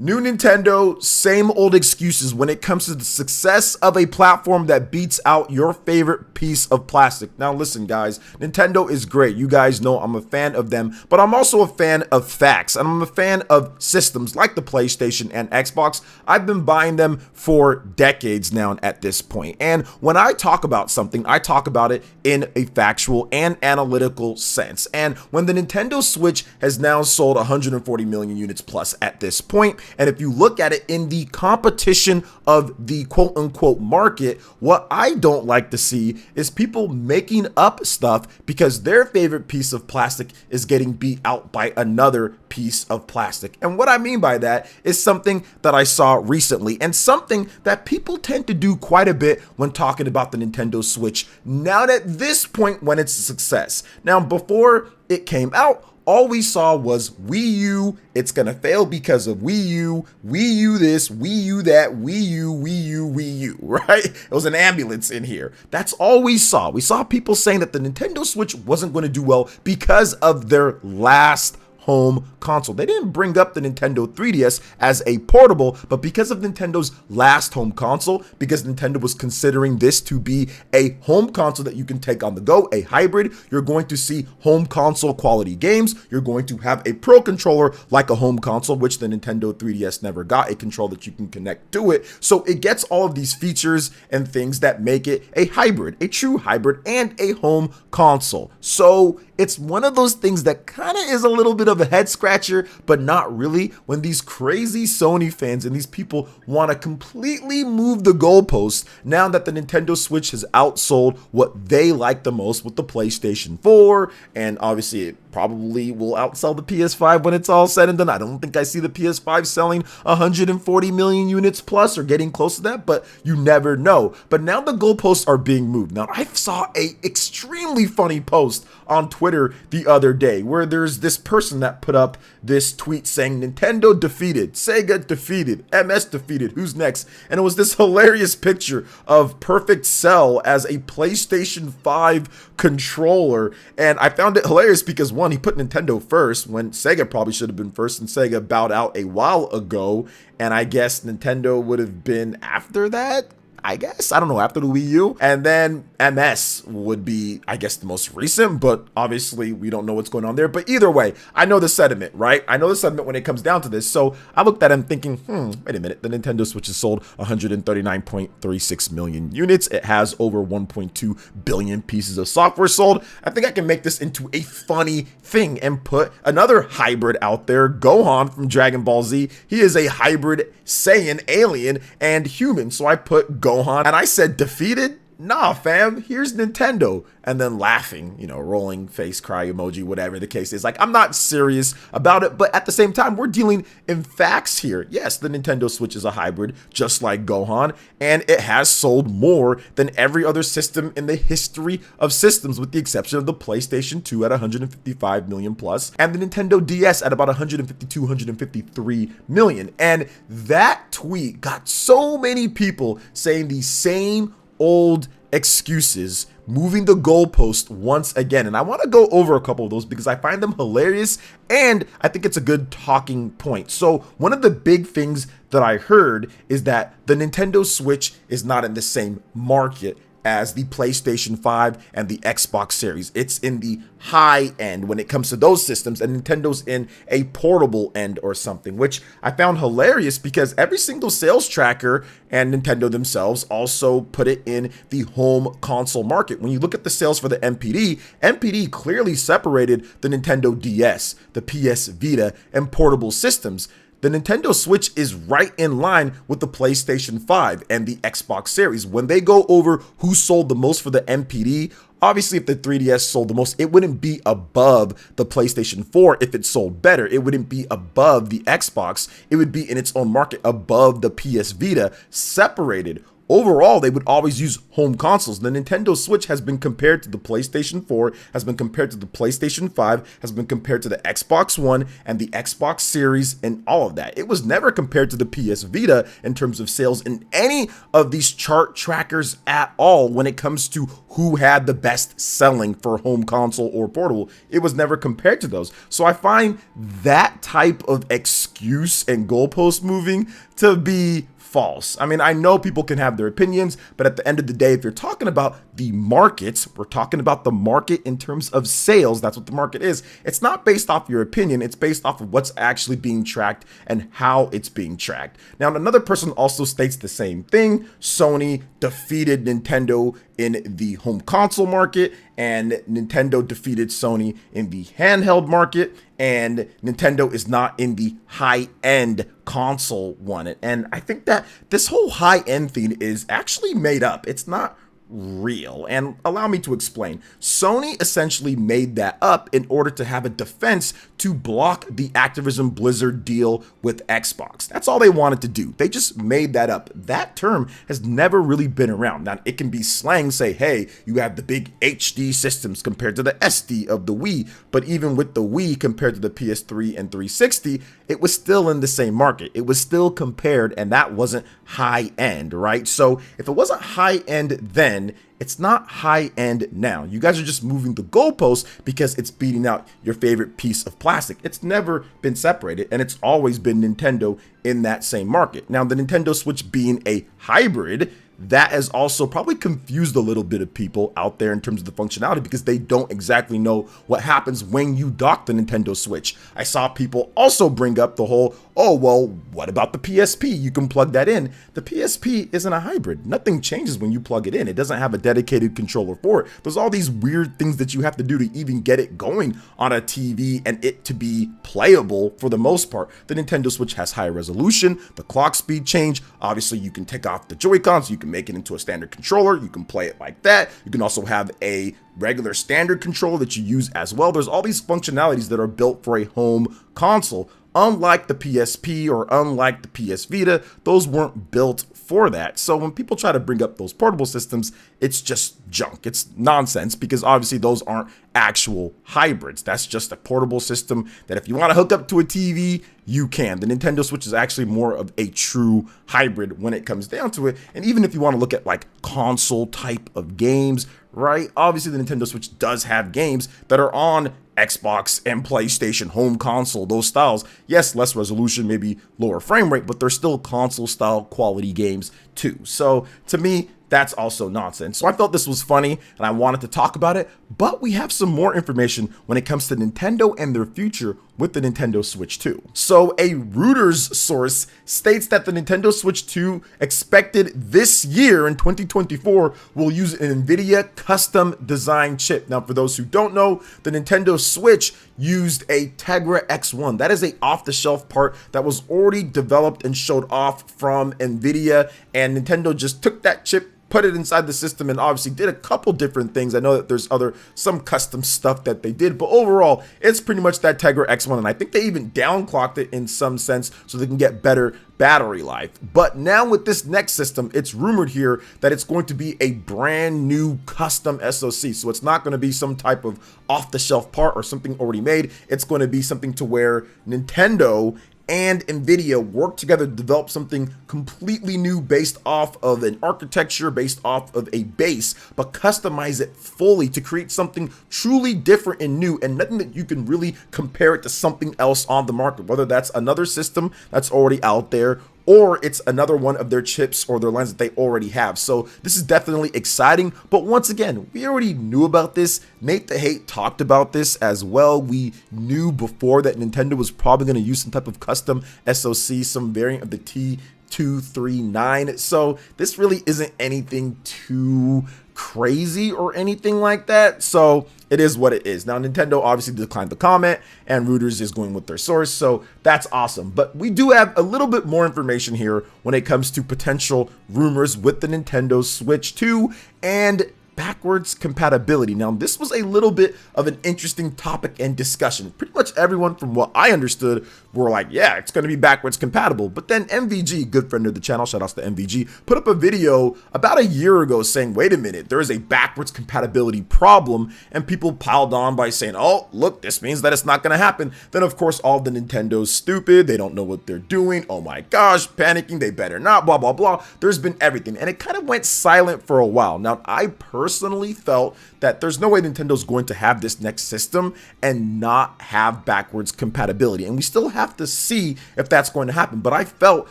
New Nintendo, same old excuses when it comes to the success of a platform that beats out your favorite piece of plastic. Now listen guys, Nintendo is great. You guys know I'm a fan of them, but I'm also a fan of facts, and I'm a fan of systems like the PlayStation and Xbox. I've been buying them for decades now at this point. And when I talk about something, I talk about it in a factual and analytical sense. And when the Nintendo Switch has now sold 140 million units plus at this point, and if you look at it in the competition of the quote unquote market, what I don't like to see is people making up stuff because their favorite piece of plastic is getting beat out by another piece of plastic. And what I mean by that is something that I saw recently, and something that people tend to do quite a bit when talking about the Nintendo Switch now at this point when it's a success. Now, before it came out, all we saw was Wii U, it's gonna fail because of Wii U this, Wii U that, Wii U, right? It was an ambulance in here. That's all we saw. We saw people saying that the Nintendo Switch wasn't gonna do well because of their last home console. They didn't bring up the Nintendo 3DS as a portable, but because of Nintendo's last home console, because Nintendo was considering this to be a home console that you can take on the go, a hybrid, you're going to see home console quality games. You're going to have a Pro controller like a home console, which the Nintendo 3DS never got, a controller that you can connect to it. So it gets all of these features and things that make it a hybrid, a true hybrid, and a home console. So it's one of those things that kind of is a little bit of a head scratcher, but not really, when these crazy Sony fans and these people want to completely move the goalposts now that the Nintendo Switch has outsold what they like the most with the PlayStation 4, and obviously it probably will outsell the PS5 when it's all said and done. I don't think I see the PS5 selling 140 million units plus or getting close to that, but you never know. But now the goalposts are being moved. Now I saw a extremely funny post on Twitter the other day where there's this person that put up this tweet saying Nintendo defeated, Sega defeated, MS defeated, who's next? And it was this hilarious picture of Perfect Cell as a PlayStation 5 controller, and I found it hilarious because one, he put Nintendo first when Sega probably should have been first, and Sega bowed out a while ago, and I guess Nintendo would have been after that, I guess, I don't know, after the Wii U. And then MS would be, I guess, the most recent, but obviously we don't know what's going on there. But either way, I know the sentiment, right? I know the sentiment when it comes down to this. So I looked at him thinking, wait a minute, the Nintendo Switch has sold 139.36 million units. It has over 1.2 billion pieces of software sold. I think I can make this into a funny thing and put another hybrid out there, Gohan from Dragon Ball Z. He is a hybrid Saiyan, alien, and human. So I put Gohan, and I said defeated? Nah, fam, here's Nintendo. And then laughing, you know, rolling face, cry emoji, whatever the case is. Like, I'm not serious about it, but at the same time, we're dealing in facts here. Yes, the Nintendo Switch is a hybrid, just like Gohan, and it has sold more than every other system in the history of systems, with the exception of the PlayStation 2 at 155 million plus, and the Nintendo DS at about 152, 153 million. And that tweet got so many people saying the same old excuses, moving the goalpost once again. And I want to go over a couple of those because I find them hilarious, and I think it's a good talking point. So one of the big things that I heard is that the Nintendo Switch is not in the same market as the PlayStation 5 and the Xbox Series. It's in the high end when it comes to those systems, and Nintendo's in a portable end or something, which I found hilarious because every single sales tracker and Nintendo themselves also put it in the home console market. When you look at the sales for the NPD clearly separated the Nintendo DS, the PS Vita, and portable systems. The Nintendo Switch is right in line with the PlayStation 5 and the Xbox Series. When they go over who sold the most for the NPD, obviously if the 3DS sold the most, it wouldn't be above the PlayStation 4 if it sold better. It wouldn't be above the Xbox. It would be in its own market above the PS Vita, separated. overall, they would always use home consoles. The Nintendo Switch has been compared to the PlayStation 4, has been compared to the PlayStation 5, has been compared to the Xbox One and the Xbox Series and all of that. It was never compared to the PS Vita in terms of sales in any of these chart trackers at all when it comes to who had the best selling for home console or portable. It was never compared to those. So I find that type of excuse and goalpost moving to be false. I mean, I know people can have their opinions, but at the end of the day, if you're talking about the markets, we're talking about the market in terms of sales. That's what the market is. It's not based off your opinion. It's based off of what's actually being tracked and how it's being tracked. Now, another person also states the same thing. Sony defeated Nintendo in the home console market, and Nintendo defeated Sony in the handheld market, and Nintendo is not in the high-end console one. And I think that this whole high-end thing is actually made up. It's not real. And allow me to explain. Sony essentially made that up in order to have a defense to block the Activision Blizzard deal with Xbox. That's all they wanted to do. They just made that up. That term has never really been around. Now, it can be slang, say, hey, you have the big HD systems compared to the SD of the Wii, but even with the Wii compared to the PS3 and 360, it was still in the same market. It was still compared, and that wasn't high end, right? So if it wasn't high end then, it's not high end now. You guys are just moving the goalposts because it's beating out your favorite piece of plastic. It's never been separated, and it's always been Nintendo in that same market. Now, the Nintendo Switch being a hybrid, that has also probably confused a little bit of people out there in terms of the functionality because they don't exactly know what happens when you dock the Nintendo Switch. I saw people also bring up the whole, oh, well, what about the PSP? You can plug that in. The PSP isn't a hybrid. Nothing changes when you plug it in. It doesn't have a dedicated controller for it. There's all these weird things that you have to do to even get it going on a TV and it to be playable for the most part. The Nintendo Switch has higher resolution, the clock speed change. Obviously, you can take off the Joy-Cons, you can make it into a standard controller, you can play it like that. You can also have a regular standard controller that you use as well. There's all these functionalities that are built for a home console. Unlike the PSP or unlike the PS Vita, those weren't built for that. So when people try to bring up those portable systems, it's just junk. It's nonsense because obviously those aren't actual hybrids. That's just a portable system that if you want to hook up to a TV, you can. The Nintendo Switch is actually more of a true hybrid when it comes down to it. And even if you want to look at like console type of games, right? Obviously the Nintendo Switch does have games that are on Xbox and PlayStation home console, those styles. Yes, less resolution, maybe lower frame rate, but they're still console style quality games too. So to me, that's also nonsense. So I felt this was funny and I wanted to talk about it, but we have some more information when it comes to Nintendo and their future with the Nintendo Switch 2. So a Reuters source states that the Nintendo Switch 2 expected this year in 2024 will use an Nvidia custom design chip. Now, for those who don't know, the Nintendo Switch used a Tegra X1. That is a off-the-shelf part that was already developed and showed off from Nvidia, and Nintendo just took that chip, put it inside the system, and obviously did a couple different things. I know that there's some custom stuff that they did, but overall, it's pretty much that Tegra X1, and I think they even downclocked it in some sense so they can get better battery life. But now with this next system, it's rumored here that it's going to be a brand new custom SoC. So it's not going to be some type of off-the-shelf part or something already made. It's going to be something to where Nintendo and Nvidia work together to develop something completely new based off of an architecture, based off of a base, but customize it fully to create something truly different and new, and nothing that you can really compare it to something else on the market, whether that's another system that's already out there or it's another one of their chips or their lines that they already have. So this is definitely exciting, but once again, we already knew about this. Nate the Hate talked about this as well. We knew before that Nintendo was probably going to use some type of custom SoC, some variant of the T239. So this really isn't anything too crazy or anything like that. So it is what it is. Now, Nintendo obviously declined the comment, and Reuters is going with their source, so that's awesome. But we do have a little bit more information here when it comes to potential rumors with the Nintendo Switch 2 and backwards compatibility. Now, this was a little bit of an interesting topic and discussion. Pretty much everyone, from what I understood, were like, yeah, it's going to be backwards compatible. But then MVG, good friend of the channel, shout outs to MVG, put up a video about a year ago saying, wait a minute, there is a backwards compatibility problem, and people piled on by saying, oh, look, this means that it's not going to happen. Then, of course, all the Nintendo's stupid, they don't know what they're doing, oh my gosh, panicking, they better not, blah, blah, blah. There's been everything, and it kind of went silent for a while. Now, I personally felt that there's no way Nintendo's going to have this next system and not have backwards compatibility, and we still have to see if that's going to happen. But I felt,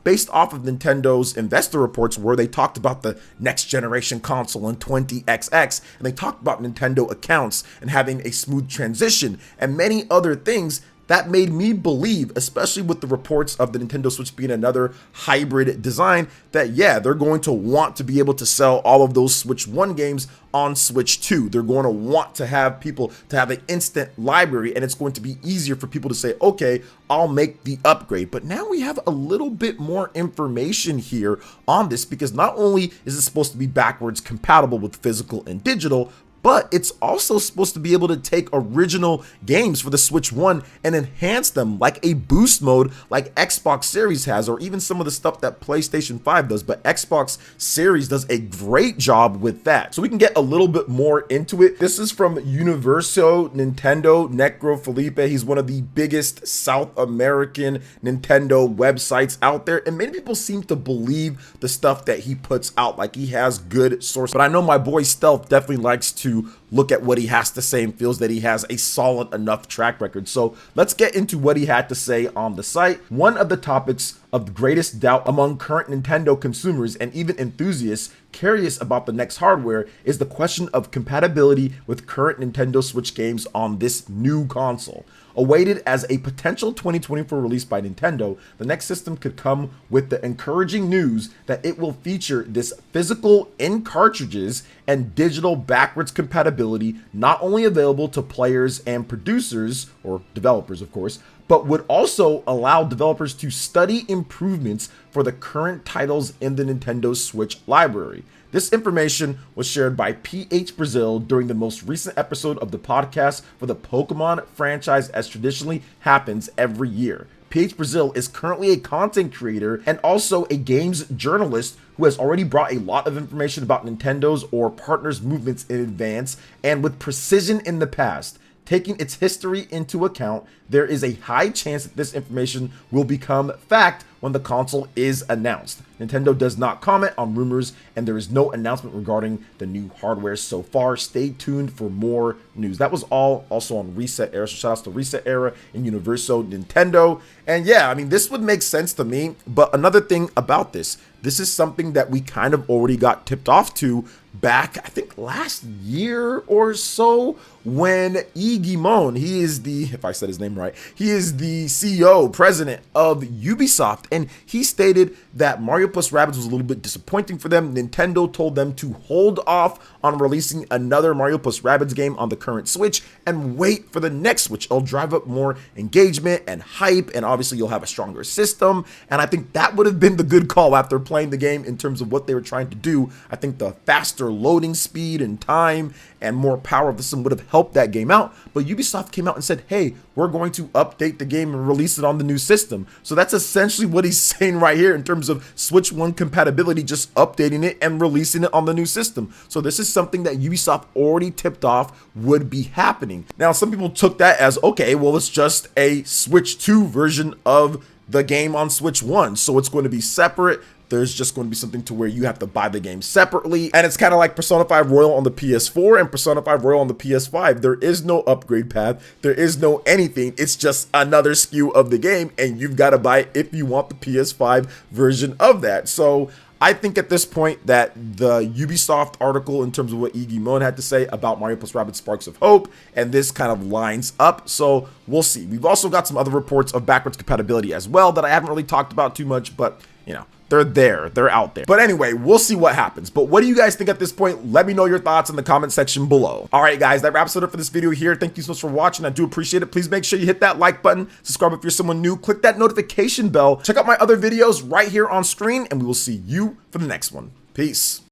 based off of Nintendo's investor reports where they talked about the next generation console in 20XX, and they talked about Nintendo accounts and having a smooth transition and many other things, that made me believe, especially with the reports of the Nintendo Switch being another hybrid design, that yeah, they're going to want to be able to sell all of those Switch 1 games on Switch 2. They're going to want to have people to have an instant library, and it's going to be easier for people to say, okay, I'll make the upgrade. But now we have a little bit more information here on this, because not only is it supposed to be backwards compatible with physical and digital, but it's also supposed to be able to take original games for the Switch 1 and enhance them, like a boost mode like Xbox Series has, or even some of the stuff that PlayStation 5 does. But Xbox Series does a great job with that. So we can get a little bit more into it. This is from Universo Nintendo, Necro Felipe. He's one of the biggest South American Nintendo websites out there, and many people seem to believe the stuff that he puts out, like he has good sources. But I know my boy Stealth definitely likes to look at what he has to say and feels that he has a solid enough track record. So let's get into what he had to say on the site. One of the topics of the greatest doubt among current Nintendo consumers and even enthusiasts curious about the next hardware is the question of compatibility with current Nintendo Switch games on this new console. Awaited as a potential 2024 release by Nintendo, the next system could come with the encouraging news that it will feature this physical in cartridges and digital backwards compatibility, not only available to players and producers, or developers of course, but would also allow developers to study improvements for the current titles in the Nintendo Switch library. This information was shared by PH Brazil during the most recent episode of the podcast for the Pokemon franchise, as traditionally happens every year. PH Brazil is currently a content creator and also a games journalist who has already brought a lot of information about Nintendo's or partners' movements in advance and with precision in the past. Taking its history into account, there is a high chance that this information will become fact when the console is announced. Nintendo does not comment on rumors, and there is no announcement regarding the new hardware so far. Stay tuned for more news. That was all also on Reset Era, so shout outs to Reset Era and Universo Nintendo. And yeah, I mean, this would make sense to me, but another thing about this is something that we kind of already got tipped off to back, I think last year or so, when Guimond, he is the, if I said his name right, he is the CEO, president of Ubisoft, and he stated that Mario plus Rabbids was a little bit disappointing for them. Nintendo told them to hold off on releasing another Mario plus Rabbids game on the current Switch and wait for the next Switch. It'll drive up more engagement and hype, and obviously you'll have a stronger system, and I think that would have been the good call after playing the game in terms of what they were trying to do. I think the faster loading speed and time and more power of the system would have helped that game out, but Ubisoft came out and said, hey, we're going to update the game and release it on the new system. So that's essentially what he's saying right here in terms of Switch 1 compatibility, just updating it and releasing it on the new system. So this is something that Ubisoft already tipped off would be happening. Now, some people took that as, okay, well, it's just a Switch 2 version of the game on Switch 1, so it's going to be separate. There's just going to be something to where you have to buy the game separately. And it's kind of like Persona 5 Royal on the PS4 and Persona 5 Royal on the PS5. There is no upgrade path. There is no anything. It's just another SKU of the game, and you've got to buy it if you want the PS5 version of that. So I think at this point that the Ubisoft article in terms of what Guimond had to say about Mario plus Rabbids Sparks of Hope, and this kind of lines up, so we'll see. We've also got some other reports of backwards compatibility as well that I haven't really talked about too much, but you know, they're out there. But anyway, we'll see what happens. But what do you guys think at this point? Let me know your thoughts in the comment section below. All right, guys, that wraps it up for this video here. Thank you so much for watching. I do appreciate it. Please make sure you hit that like button, subscribe if you're someone new, click that notification bell, check out my other videos right here on screen, and we will see you for the next one. Peace.